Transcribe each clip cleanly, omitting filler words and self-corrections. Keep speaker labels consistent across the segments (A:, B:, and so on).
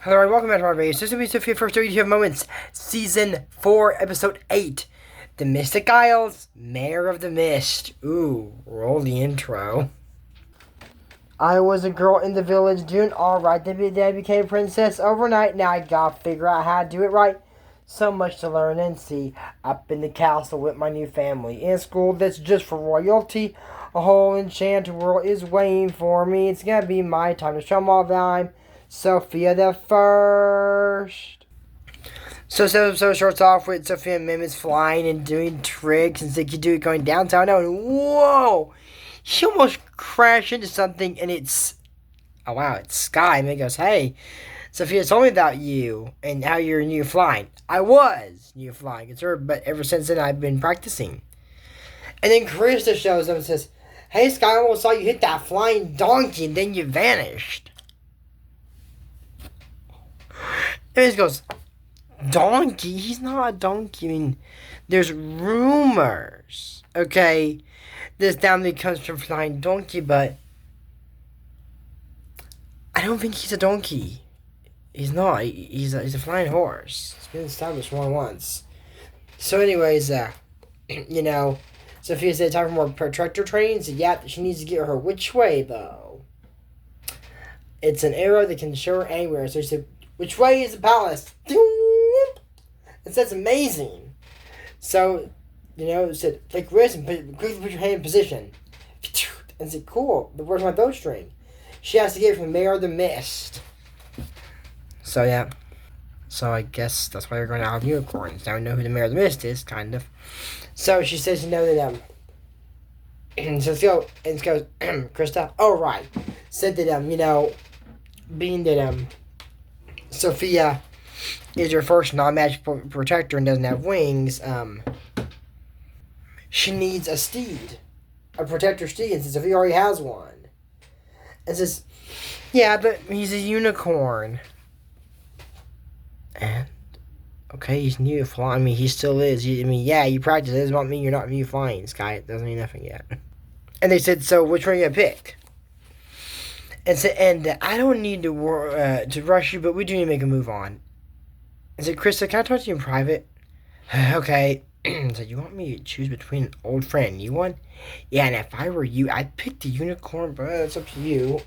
A: Hello and welcome back to my video. This is going to be Sofia First WTF Moments, Season 4, Episode 8. The Mystic Isles, Mayor of the Mist. Ooh, roll the intro. I was a girl in the village doing alright. Then I became a princess overnight. Now I gotta figure out how to do it right. So much to learn and see. Up in the castle with my new family. In school that's just for royalty. A whole enchanted world is waiting for me. It's gonna be my time to show them all that I'm Sofia the First. So starts off with Sofia and Mim is flying and doing tricks and Zicky do it going downtown now and whoa! She almost crashed into something and it's Sky. And it goes, hey, Sofia told me about you and how you're new flying. I was new flying, it's her, but ever since then I've been practicing. And then Krista shows up and says, hey Sky, I almost saw you hit that flying donkey and then you vanished. And he goes, donkey? He's not a donkey. I mean, there's rumors, okay? This family comes from flying donkey, but I don't think he's a donkey. He's not. He's a flying horse. It's been established more than once. So anyways, Sofia said time for more protractor training. So yeah, she needs to get her which way, though. It's an arrow that can show her anywhere. So she said, which way is the palace? And that's amazing. So, it said, take wrist and quickly put your hand in position. And said, cool, but where's my bowstring? She has to get it from the Mayor of the Mist. So, yeah. So, I guess that's why we're going to have unicorns. Now we know who the Mayor of the Mist is, kind of. So, she says, that, so let's go, and goes, Krista, oh, right. Said that, being that, Sofia is her first non-magical protector and doesn't have wings, she needs a steed. A protector steed, and Sofia already has one. And says, yeah, but he's a unicorn. And, okay, he's new flying. I mean, he still is. You practice. It doesn't want me you're not new flying, Sky. It doesn't mean nothing yet. And they said, so which one are you going to pick? And I don't need to rush you, but we do need to make a move on. I said, Krista, can I talk to you in private? Okay. So you want me to choose between an old friend and you one? Yeah, and if I were you, I'd pick the unicorn, but it's up to you.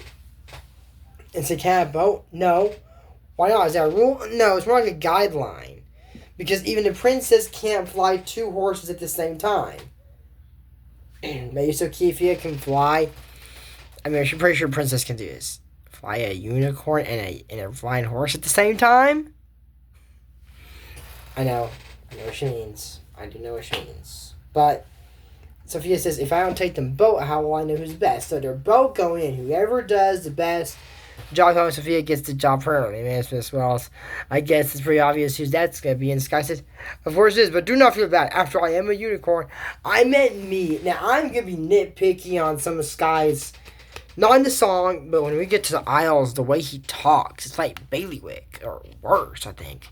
A: And said, can I have a boat? No. Why not? Is that a rule? No, it's more like a guideline. Because even the princess can't fly two horses at the same time. Maybe Sofia can fly. I'm pretty sure Princess can do this. Fly a unicorn and a flying horse at the same time? I know what she means. I do know what she means. But Sofia says, if I don't take them both, how will I know who's best? So they're both going in. Whoever does the best job on Sofia gets the job permanently. I guess it's pretty obvious who's that's going to be. And Sky says, of course it is, but do not feel bad. After all, I am a unicorn. I meant me. Now, I'm going to be nitpicky on some of Sky's, not in the song, but when we get to the Isles, the way he talks, it's like bailiwick, or worse, I think.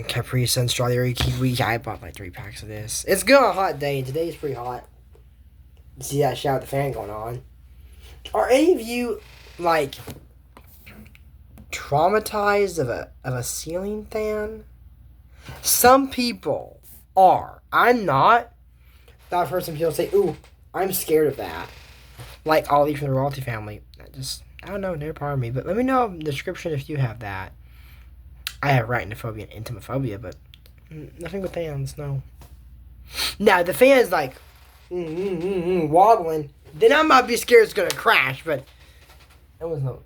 A: Capri Sun, strawberry, kiwi. I bought like 3 packs of this. It's good on a hot day, and today's pretty hot. See that shout of the fan going on. Are any of you, traumatized of a ceiling fan? Some people are. I'm not. But I've heard some people say, ooh, I'm scared of that. Like Ollie from the royalty family. I don't know, they're part of me. But let me know in the description if you have that. I have arachnophobia and entomophobia, but nothing with fans, no. Now, the fan's wobbling, then I might be scared it's going to crash, but it was no,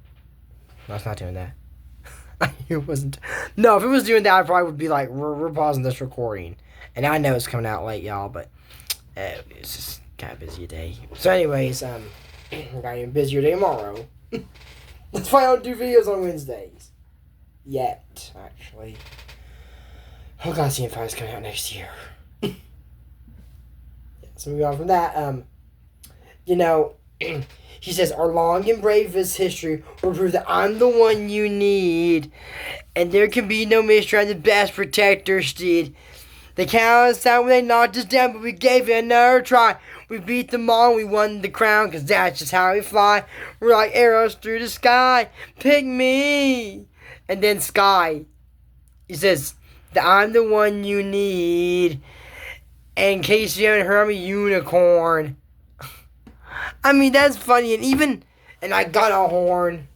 A: it's not doing that. It wasn't. No, if it was doing that, I probably would be like, we're pausing this recording. And I know it's coming out late, y'all, but it's just kind of busy day. So anyways, got an busier day tomorrow. That's why I don't do videos on Wednesdays. Yet, actually. Oh god, CM5 is coming out next year. So moving on from that, he says, our long and brave history will prove that I'm the one you need. And there can be no mystery. I'm the best protector, Steed. They counted us out when they knocked us down, but we gave it another try. We beat them all and we won the crown, 'cause that's just how we fly. We're like arrows through the sky. Pick me. And then Sky, he says that I'm the one you need. And in case you haven't heard, I'm a unicorn. I mean, that's funny. And I got a horn.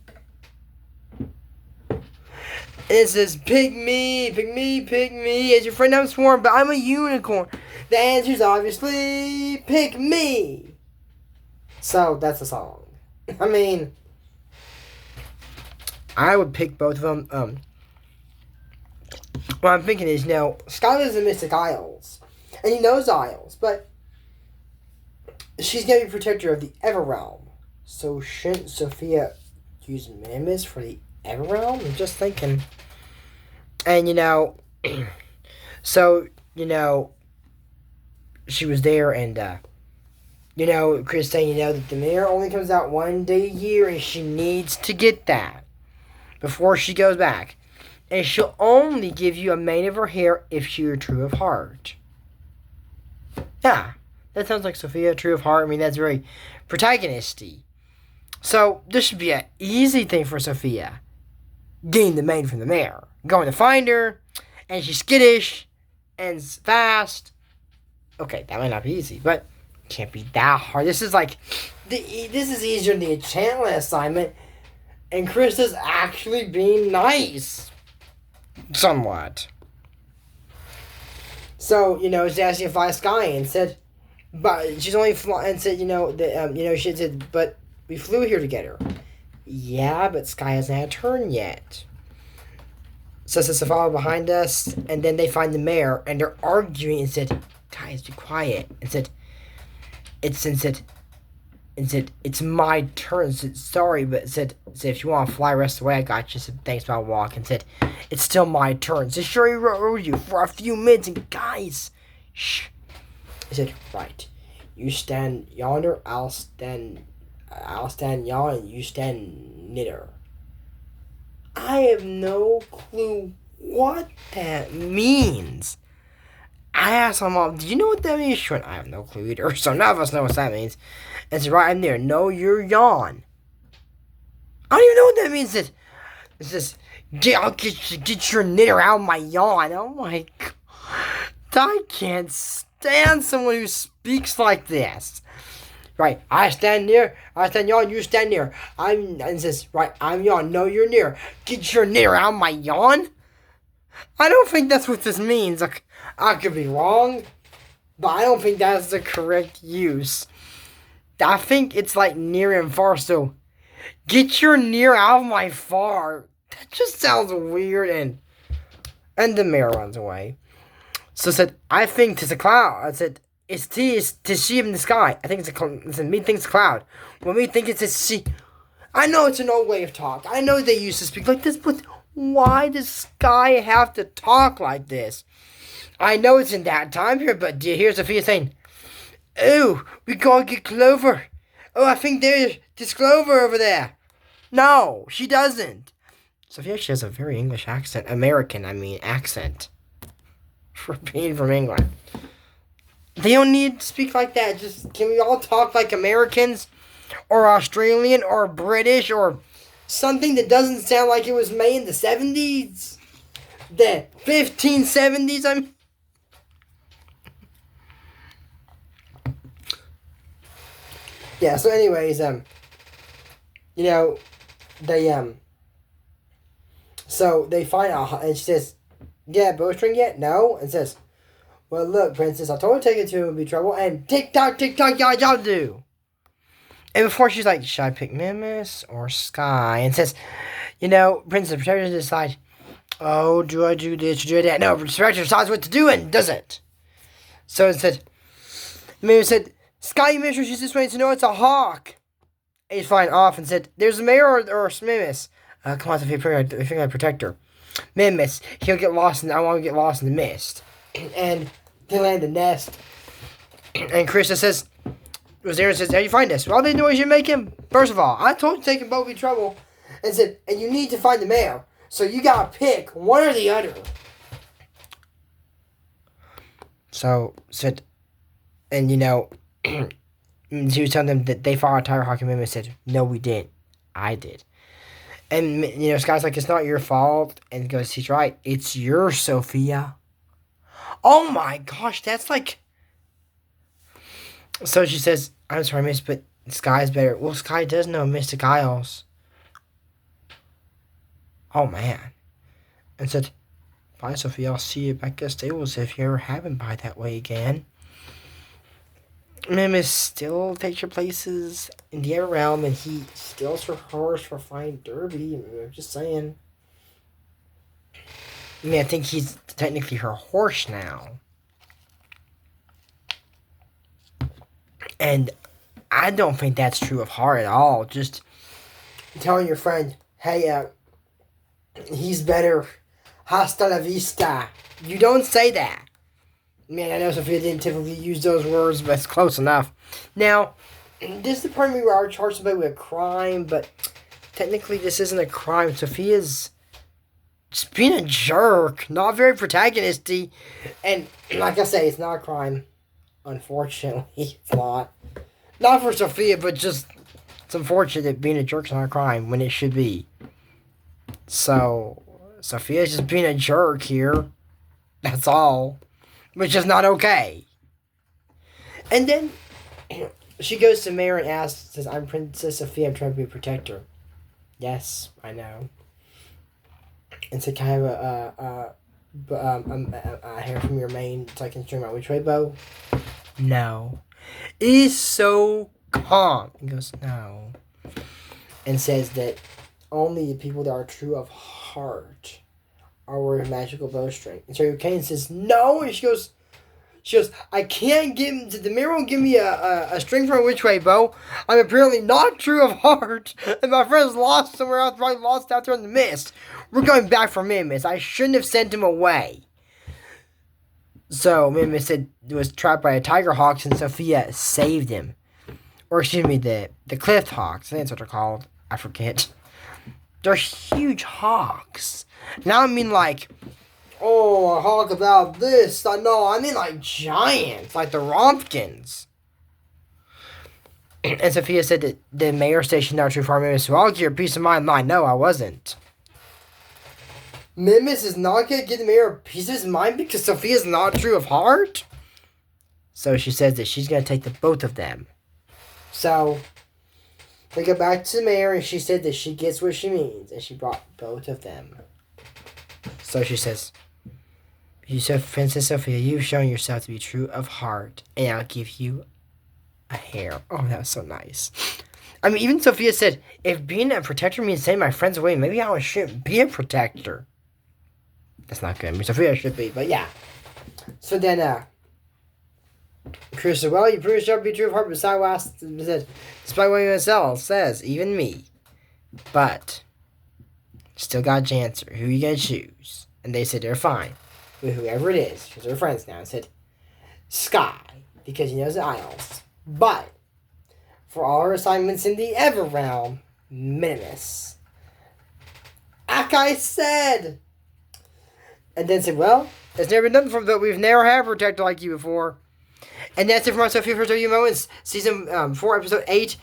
A: And it says, pick me, pick me, pick me. As your friend, I'm sworn, but I'm a unicorn. The answer's obviously, pick me. So, that's the song. I mean, I would pick both of them. What I'm thinking is, Sky lives in Mystic Isles. And he knows Isles, but she's going to be protector of the Everrealm. So, shouldn't Sofia use Minimus for the Everrealm? I'm just thinking. And, so, she was there and, Chris saying, that the mayor only comes out one day a year and she needs to get that before she goes back. And she'll only give you a mane of her hair if you're true of heart. Yeah, that sounds like Sofia, true of heart. I mean, that's very protagonisty. So, this should be an easy thing for Sofia. Getting the mane from the mayor. Going to find her, and she's skittish, and fast. Okay, that might not be easy, but it can't be that hard. This is this is easier than the enchantment assignment, and Chris is actually being nice. Somewhat. So, she's asking to fly Sky and said, but she's only flying, and said, she said, but we flew here to get her. Yeah, but Sky hasn't had a turn yet. So it says to follow behind us, and then they find the mayor, and they're arguing, and said, guys, be quiet. And said, it's my turn. Said, sorry, but said, if you want to fly the rest of the way, I got you. Said, thanks, but I'll walk. And said, it's still my turn. Said, sure, he rode you for a few minutes, and guys, shh. He said, right, you stand yonder, I'll stand yonder, and you stand knitter. I have no clue what that means. I asked my mom, do you know what that means? She went, I have no clue either. So none of us know what that means. And said, right, I'm there. No, you're yawn. I don't even know what that means. It says, I'll get your knitter out of my yawn. Oh my God. I can't stand someone who speaks like this. Right, I stand near, yawn, you stand near. And it says, right, I'm yawn, no, you're near. Get your knitter out of my yawn? I don't think that's what this means. I could be wrong, but I don't think that's the correct use. I think it's like near and far, so get your near out of my far. That just sounds weird, and the mayor runs away. So I said, I think it's a cloud. I said, it's to see in the sky. I think it's me thinks it's a cloud. When we think it's a sea. I know it's an old way of talk. I know they used to speak like this, but why does Sky have to talk like this? I know it's in that time period, but here's Sofia saying, oh, we gotta get Clover. Oh, I think there's Clover over there. No, she doesn't. Sofia, she has a very English accent. American, accent. For being from England. They don't need to speak like that. Just, can we all talk like Americans? Or Australian? Or British? Or something that doesn't sound like it was made in the 70s? The 1570s? Yeah, so anyways, so they find out, and she says, yeah, bowstring yet? No? And says, well, look, princess, I told her to take it to him, be trouble, and tick-tock, y'all do. And before she's like, should I pick Mimus or Sky? And says, princess, the protector decides, oh, do I do this, do I do that? No, the protector decides what to do and doesn't. So it said, Mimus said, Sky, you make sure she's this way to know it's a hawk. And he's flying off and said, there's a mayor or Mimus. Come on, Sophia, I think I protect her. Mimus, he'll get lost, and I want to get lost in the mist. And they land the nest. And Krista says, how'd you find us? Well, the noise you make him. First of all, I told you to take him, both be trouble. And said, and you need to find the mayor. So you gotta pick one or the other. So said, and she was telling them that they fought a Tiger Hawk, and Mimic said, "No, we didn't. I did." And Sky's like, "It's not your fault," and he goes, "He's right. It's yours, Sofia." Oh my gosh, that's like. So she says, "I'm sorry, Miss, but Sky's better." Well, Sky does know Mystic Isles. Oh man, and said, "Bye, Sofia. I'll see you back at stables if you ever happen by that way again." Mimis still takes your places in the other realm, and he steals her horse for flying derby. I'm just saying. I think he's technically her horse now. And I don't think that's true of her at all. Just telling your friend, hey, he's better. Hasta la vista. You don't say that. I know Sofia didn't typically use those words, but it's close enough. Now, this is the part where we are charged with a crime, but technically this isn't a crime. Sofia's just being a jerk, not very protagonisty, and like I say, it's not a crime. Unfortunately, it's not. Not for Sofia, but just it's unfortunate that being a jerk's not a crime when it should be. So, Sofia's just being a jerk here. That's all. Which is not okay. And then she goes to Mare and asks, says, "I'm Princess Sofia, I'm trying to be a protector." "Yes, I know." And so kind of a hair from your mane so I can string my which way bow? "No." It is so calm. He goes, "No." And says that only the people that are true of heart are wearing magical bowstring. And so Kane says, "No." And she goes, "I can't give the mirror won't give me a string from a which way bow. I'm apparently not true of heart, and my friend's lost somewhere else, probably lost out there in the mist. We're going back for Mimis. I shouldn't have sent him away." So Mimis said he was trapped by a tiger hawks, and Sofia saved him. Or excuse me, the cliff hawks. I think that's what they're called. I forget. They're huge hawks. Now I mean like, oh, a hawk about this. No, I mean like giants, like the Rompkins. And Sofia said that the mayor stationed out too far Mimis, so I'll give your peace of mind. No, I wasn't. Mimis is not going to give the mayor a piece of his mind because Sofia's not true of heart? So she says that she's going to take the both of them. So they go back to the mayor, and she said that she gets what she means, and she brought both of them. So she says, "Princess Sofia, you've shown yourself to be true of heart, and I'll give you a hair." Oh, that was so nice. Even Sofia said, if being a protector means sending my friends away, maybe I shouldn't be a protector. That's not good. Sofia should be, but yeah. So then, Chris said, "Well, you proved yourself to be true of heart, despite what anyone else says, even me. But, still got to answer. Who you gonna choose?" And they said they're fine with whoever it is, because they're friends now. And said, Sky, because he knows the Isles. But, for all her assignments in the Ever Realm, Minimus. Like I said! And then said, "Well, it's never been done before, but we've never had a protector like you before." And that's it from our Sofia First Review Moments, Season 4, Episode 8,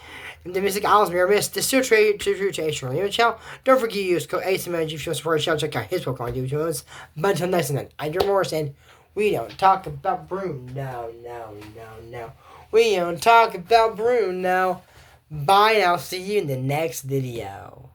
A: The Mystic Isles Mirror Mist. This still trade to H. Channel. Don't forget to use code ASMN if you want to support our channel. Check out his Pokemon Review Moments. But until next time, I'm Andrew Morrison. We don't talk about Bruno. No. We don't talk about Bruno. Bye, and I'll see you in the next video.